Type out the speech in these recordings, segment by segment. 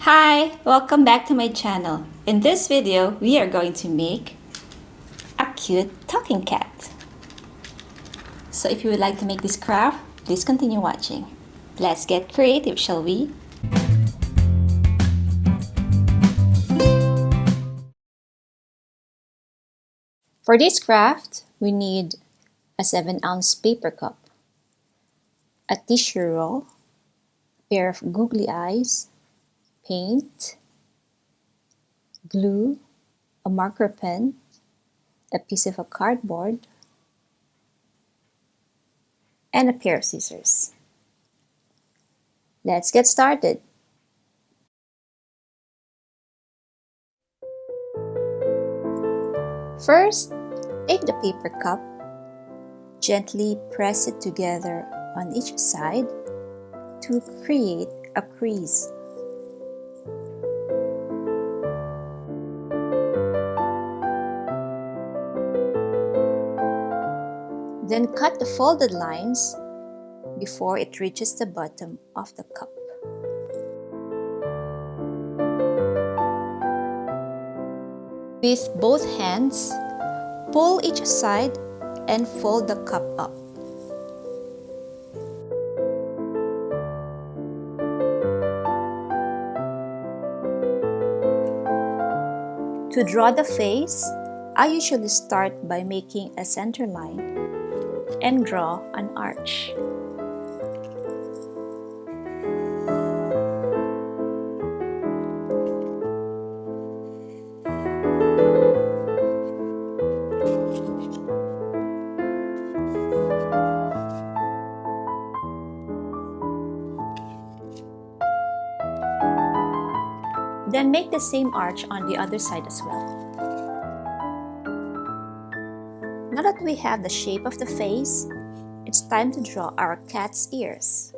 Hi, welcome back to my channel. In this video, we are going to make a cute talking cat. So if you would like to make this craft, please continue watching. Let's get creative, shall we? For this craft, we need a 7-ounce paper cup, a tissue roll, a pair of googly eyes, paint, glue, a marker pen, a piece of cardboard, and a pair of scissors. Let's get started. First, take the paper cup, gently press it together on each side to create a crease. Then cut the folded lines before it reaches the bottom of the cup. With both hands, pull each side and fold the cup up. To draw the face, I usually start by making a center line and draw an arch. Then make the same arch on the other side as well. Now that we have the shape of the face, it's time to draw our cat's ears.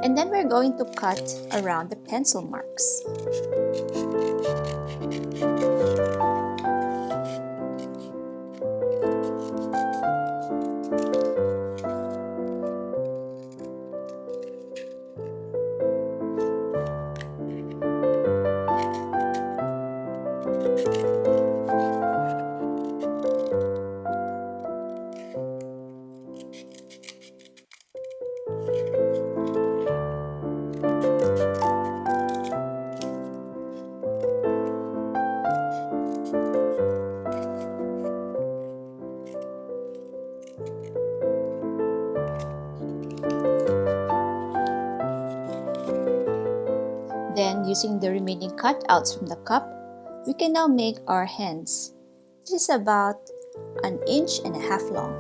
And then we're going to cut around the pencil marks. Then, using the remaining cutouts from the cup, we can now make our hands. This is about 1.5 inches long.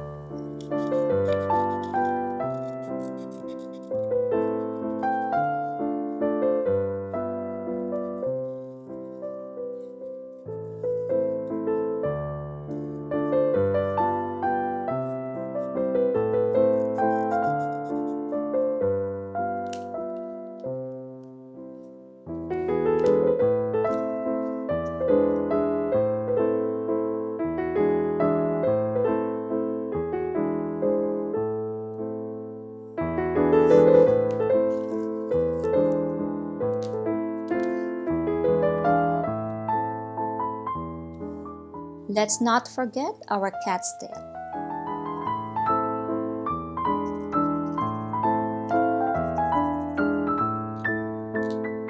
Let's not forget our cat's tail.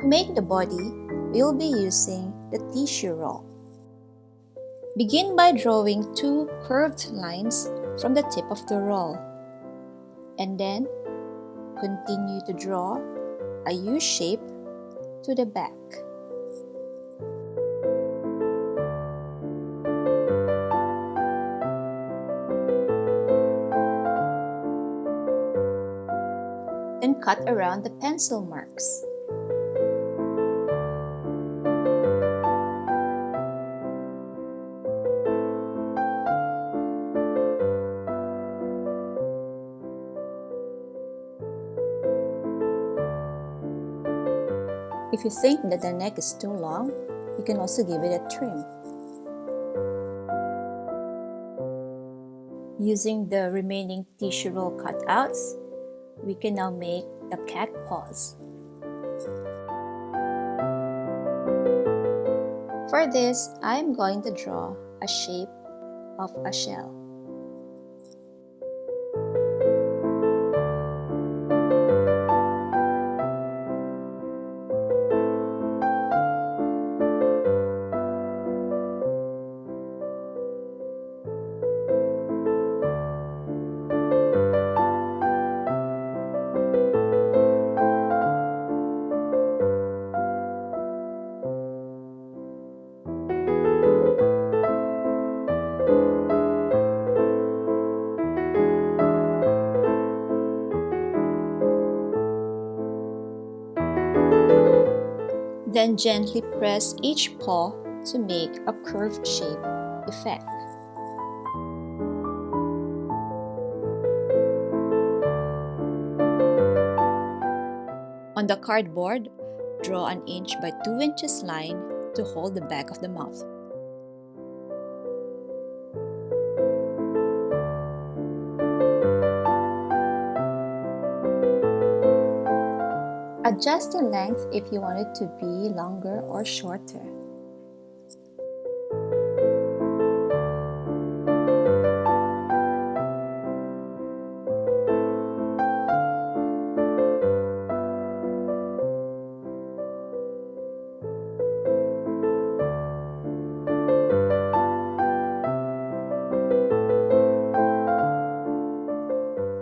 To make the body, we'll be using the tissue roll. Begin by drawing 2 curved lines from the tip of the roll, and then continue to draw a U shape to the back. Then cut around the pencil marks. If you think that the neck is too long, you can also give it a trim. Using the remaining tissue roll cutouts, we can now make the cat paws. For this, I am going to draw a shape of a shell. Then gently press each paw to make a curved shape effect. On the cardboard, draw an 1 by 2 inches line to hold the back of the mouth. Adjust the length if you want it to be longer or shorter.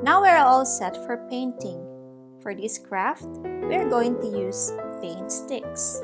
Now we're all set for painting. For this craft, we're going to use paint sticks.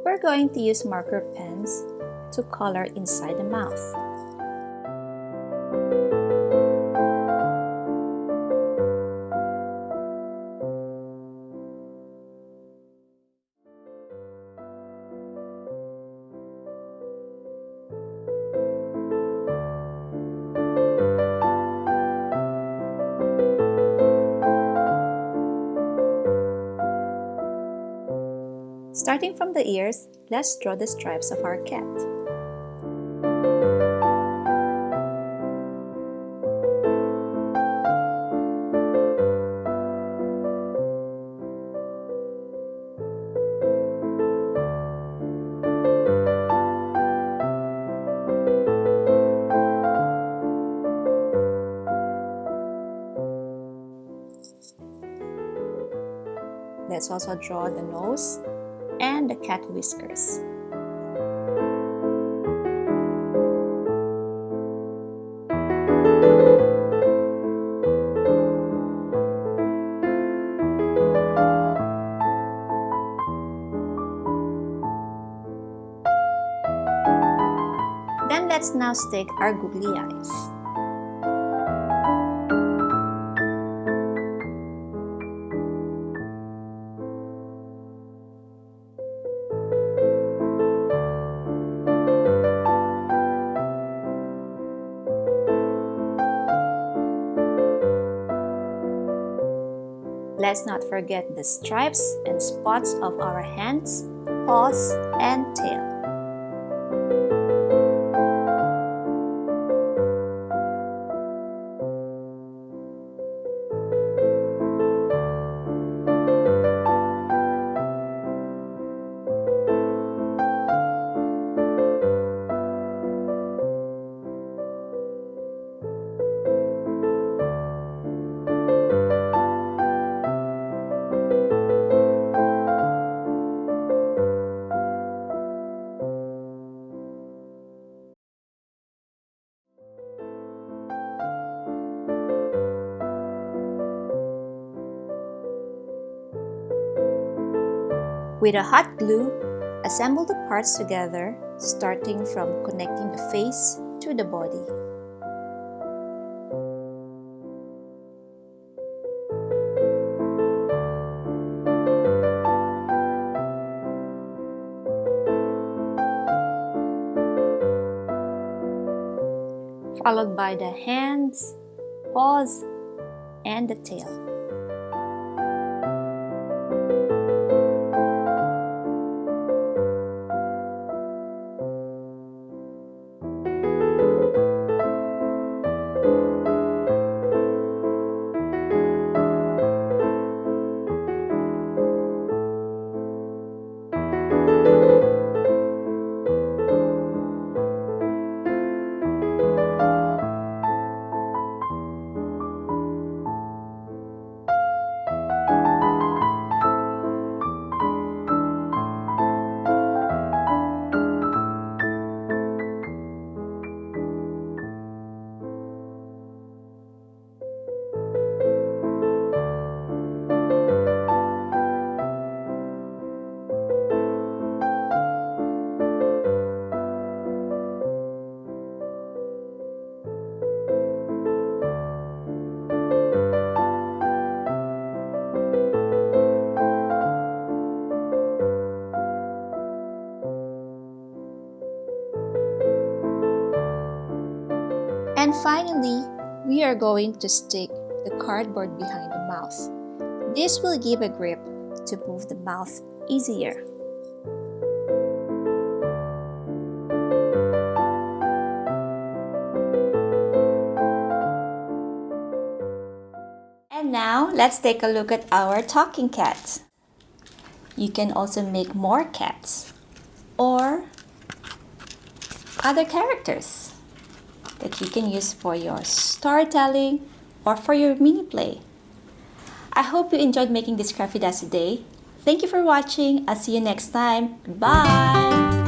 We're going to use marker pens to color inside the mouth. Starting from the ears, let's draw the stripes of our cat. Let's also draw the nose and the cat whiskers. Then let's now stick our googly eyes. Let's not forget the stripes and spots of our hands, paws, and tail. With a hot glue, assemble the parts together, starting from connecting the face to the body. Followed by the hands, paws, and the tail. And finally, we are going to stick the cardboard behind the mouth. This will give a grip to move the mouth easier. And now, let's take a look at our talking cat. You can also make more cats or other characters that you can use for your storytelling or for your mini play. I hope you enjoyed making this crafty dust today. Thank you for watching. I'll see you next time. Goodbye!